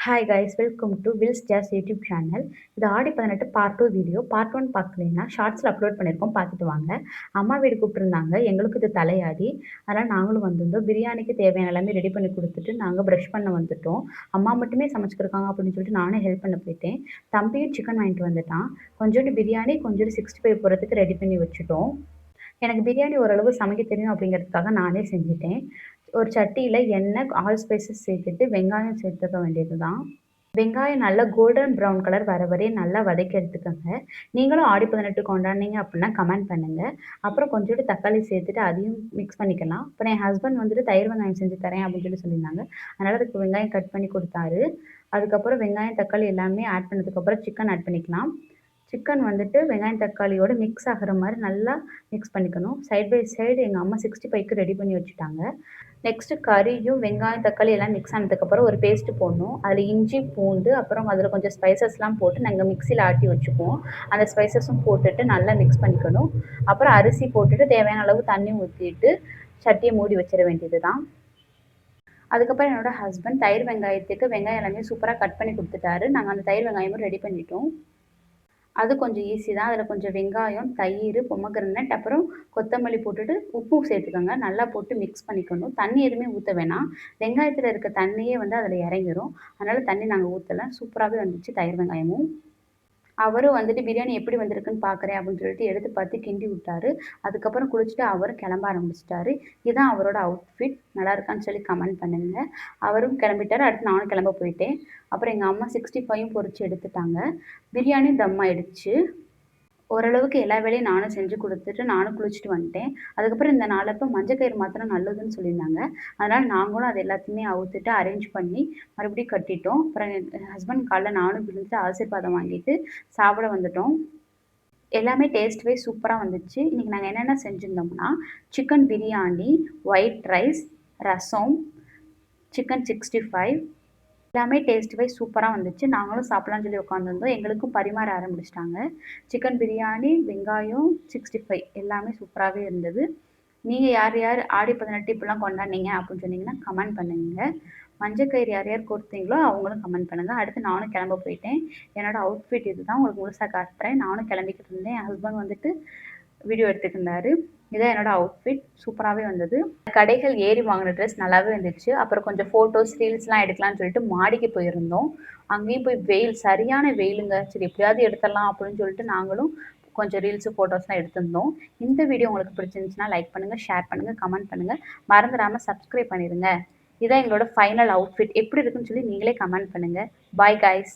Hi guys, welcome to வில்ஸ் ஜாஸ் YouTube channel. இது ஆடி 18 பார்ட் 2 வீடியோ. பார்ட் 1 பார்க்கலைன்னா ஷார்ட்ஸில் அப்லோட் பண்ணியிருக்கோம், பார்த்துட்டு வாங்க. அம்மா வீடு கூப்பிட்டுருந்தாங்க, எங்களுக்கு இது தலையாடி. அதனால் நாங்களும் வந்திருந்தோம். பிரியாணிக்கு தேவையான எல்லாமே ரெடி பண்ணி கொடுத்துட்டு நாங்கள் ப்ரஷ் பண்ண வந்துட்டோம். அம்மா மட்டுமே சமைச்சிருக்காங்க அப்படின்னு சொல்லிட்டு நானே ஹெல்ப் பண்ண போயிட்டேன். தம்பியும் சிக்கன் வாங்கிட்டு வந்துட்டான். கொஞ்சோண்டு பிரியாணி, கொஞ்சோண்டு 65 போகிறதுக்கு ரெடி பண்ணி வச்சுட்டோம். எனக்கு பிரியாணி ஓரளவு சமைக்க தெரியும் அப்படிங்கிறதுக்காக நானே செஞ்சுட்டேன். ஒரு சட்டியில் எண்ணெய், ஆல் ஸ்பைசஸ் சேர்த்துட்டு வெங்காயம் சேர்த்துக்க வேண்டியது தான். வெங்காயம் நல்லா கோல்டன் ப்ரௌன் கலர் வர வரையும் நல்லா வதக்கி எடுத்துக்கோங்க. நீங்களும் ஆடி 18 கொண்டாடினீங்க அப்படின்னா கமெண்ட் பண்ணுங்கள். அப்புறம் கொஞ்சோண்டு தக்காளி சேர்த்துட்டு அதையும் மிக்ஸ் பண்ணிக்கலாம். அப்புறம் என் ஹஸ்பண்ட் வந்துட்டு தயிர் வெங்காயம் செஞ்சு தரேன் அப்படின்னு சொல்லி சொல்லியிருந்தாங்க. அதனால் அதுக்கு வெங்காயம் கட் பண்ணி கொடுத்தாரு. அதுக்கப்புறம் வெங்காயம் தக்காளி எல்லாமே ஆட் பண்ணதுக்கப்புறம் சிக்கன் ஆட் பண்ணிக்கலாம். சிக்கன் வந்துட்டு வெங்காயம் தக்காளியோட மிக்ஸ் ஆகிற மாதிரி நல்லா மிக்ஸ் பண்ணிக்கணும். சைட் பை சைடு எங்கள் அம்மா 65க்கு ரெடி பண்ணி வச்சுட்டாங்க. நெக்ஸ்ட்டு கறியும் வெங்காயம் தக்காளி எல்லாம் மிக்ஸ் ஆனதுக்கப்புறம் ஒரு பேஸ்ட்டு போடணும். அதில் இஞ்சி பூண்டு அப்புறம் அதில் கொஞ்சம் ஸ்பைசஸ்லாம் போட்டு நாங்கள் மிக்சியில் ஆட்டி வச்சுக்குவோம். அந்த ஸ்பைசஸும் போட்டுட்டு நல்லா மிக்ஸ் பண்ணிக்கணும். அப்புறம் அரிசி போட்டுட்டு தேவையான அளவு தண்ணி ஊற்றிட்டு சட்டியை மூடி வச்சிட வேண்டியது தான். அதுக்கப்புறம் என்னோடய ஹஸ்பண்ட் தயிர் வெங்காயத்துக்கு வெங்காயம் எல்லாமே சூப்பராக கட் பண்ணி கொடுத்துட்டாரு. நாங்கள் அந்த தயிர் வெங்காயமும் ரெடி பண்ணிட்டோம். அது கொஞ்சம் ஈஸி தான். அதில் கொஞ்சம் வெங்காயம், தயிர், பொமக்ரனட் அப்புறம் கொத்தமல்லி போட்டுட்டு உப்பு சேர்த்துக்கோங்க. நல்லா போட்டு மிக்ஸ் பண்ணிக்கணும். தண்ணி எதுவுமே ஊற்ற வேணாம். வெங்காயத்தில் இருக்க தண்ணியே வந்து அதில் இறங்கிரும். அதனால் தண்ணி நாங்கள் ஊற்றலை. சூப்பராகவே வந்துச்சு தயிர் வெங்காயமும். அவரும் வந்துட்டு பிரியாணி எப்படி வந்திருக்குன்னு பார்க்குறேன் அப்படின்னு சொல்லிட்டு எடுத்து பார்த்து கிண்டி விட்டாரு. அதுக்கப்புறம் குளிச்சுட்டு அவரும் கிளம்ப ஆரம்பிச்சிட்டாரு. இதுதான் அவரோட அவுட்ஃபிட். நல்லா இருக்கான்னு சொல்லி கமெண்ட் பண்ணுங்கள். அவரும் கிளம்பிட்டாரு. அடுத்து நானும் கிளம்ப போயிட்டேன். அப்புறம் எங்கள் அம்மா 65யும் பொரிச்சு எடுத்துட்டாங்க. பிரியாணியும் தம் ஆயிடுச்சு. ஓரளவுக்கு எல்லா வேலையும் நானும் செஞ்சு கொடுத்துட்டு நானும் குளிச்சுட்டு வந்துட்டேன். அதுக்கப்புறம் இந்த நாளப்போ மஞ்சக்கயிறு மாத்திரம் நல்லதுன்னு சொல்லியிருந்தாங்க. அதனால் நாங்களும் அது எல்லாத்தையுமே அவுத்துட்டு அரேஞ்ச் பண்ணி மறுபடியும் கட்டிட்டோம். அப்புறம் என் ஹஸ்பண்ட் காலைல நானும் விழுந்து ஆசீர்வாதம் வாங்கிட்டு சாப்பிட வந்துட்டோம். எல்லாமே டேஸ்ட் வைஸ் சூப்பராக வந்துச்சு. இன்றைக்கி நாங்கள் என்னென்ன செஞ்சுருந்தோம்னா, சிக்கன் பிரியாணி, ஒயிட் ரைஸ், ரசம், சிக்கன் 65 எல்லாமே டேஸ்ட் வைஸ் சூப்பராக வந்துச்சு. நாங்களும் சாப்பிட்லான்னு சொல்லி உட்காந்துருந்தோம். எங்களுக்கும் பரிமாற ஆரம்பிச்சிட்டாங்க. சிக்கன் பிரியாணி, வெங்காயம், 65 எல்லாமே சூப்பராகவே இருந்தது. நீங்கள் யார் யார் ஆடி 18 இப்படிலாம் கொண்டாடினீங்க அப்படின்னு சொன்னீங்கன்னா கமெண்ட் பண்ணுங்கள். மஞ்சக்கயிறு யார் யார் கோர்த்தீங்களோ அவங்களும் கமெண்ட் பண்ணுங்கள். அடுத்து நானும் கிளம்ப போயிட்டேன். என்னோடய அவுட்ஃபிட் இது தான், உங்களுக்கு முழுசாக காட்டுறேன். நானும் கிளம்பிக்கிட்டு இருந்தேன். என் ஹஸ்பண்ட் வந்துட்டு வீடியோ எடுத்துக்கிட்டு இருந்தார். இதான் என்னோடய அவுட்ஃபிட். சூப்பராகவே வந்தது. கடைகள் ஏறி வாங்கின ட்ரெஸ் நல்லாவே வந்துச்சு. அப்புறம் கொஞ்சம் ஃபோட்டோஸ், ரீல்ஸ்லாம் எடுக்கலாம்னு சொல்லிட்டு மாடிக்கு போயிருந்தோம். அங்கேயும் போய் வெயில், சரியான வெயிலுங்க. சரி எப்படியாவது எடுத்துடலாம் அப்படின்னு சொல்லிட்டு நாங்களும் கொஞ்சம் ரீல்ஸு, ஃபோட்டோஸ்லாம் எடுத்திருந்தோம். இந்த வீடியோ உங்களுக்கு பிடிச்சிருந்துச்சுன்னா லைக் பண்ணுங்கள், ஷேர் பண்ணுங்கள், கமெண்ட் பண்ணுங்கள். மறந்துடாமல் சப்ஸ்கிரைப் பண்ணிடுங்க. இதான் எங்களோட ஃபைனல் அவுட்ஃபிட். எப்படி இருக்குன்னு சொல்லி நீங்களே கமெண்ட் பண்ணுங்கள். Bye guys.